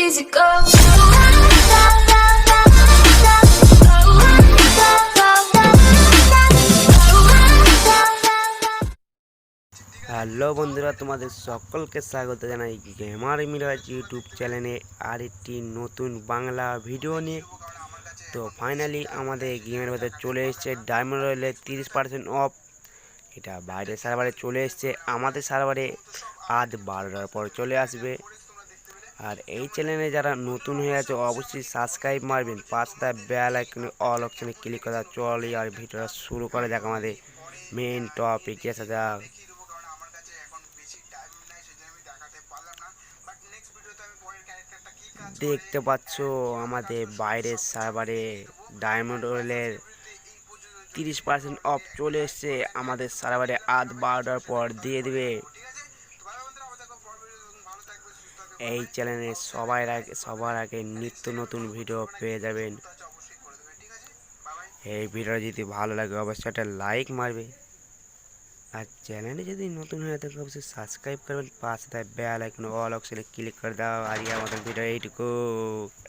easy go. Hello বন্ধুরা, তোমাদের সকলকে স্বাগত জানাই গেমার মিরাজ ইউটিউব চ্যানেলে আর একটি নতুন বাংলা ভিডিও নিয়ে। তো ফাইনালি আমাদের গেমের ভেতরে চলে এসেছে ডায়মন্ড রয়্যালের 30% অফ। এটা বাইরের সার্ভারে চলে এসেছে, আমাদের সার্ভারে আজ 12টার পর চলে আসবে। আর এই চ্যানেলে যারা নতুন হয়ে আছে অবশ্যই সাবস্ক্রাইব মারবেন, পাশে বেল আইকনে অল অপশনে ক্লিক করা। চলে আর ভিডিওটা শুরু করে দেখ আমাদের মেন টপিক এসে যাক। দেখতে পাচ্ছ আমাদের বাইরের সার্ভারে ডায়মন্ড রয়্যালের 30% অফ চলে এসছে। আমাদের সার্ভারে আজ 12টার পর দিয়ে দিবে। এই চ্যানেলে সবার আগে নিত্য নতুন ভিডিও পেয়ে যাবেন। এই ভিডিও যদি ভালো লাগে অবশ্যই একটা লাইক মারবে, আর চ্যানেলে যদি নতুন হয়ে থাকে অবশ্যই সাবস্ক্রাইব করবেন, পাশে বেল আইকনে অল অপশনে ক্লিক করে দাও। আর আমাদের ভিডিও এইটুকু।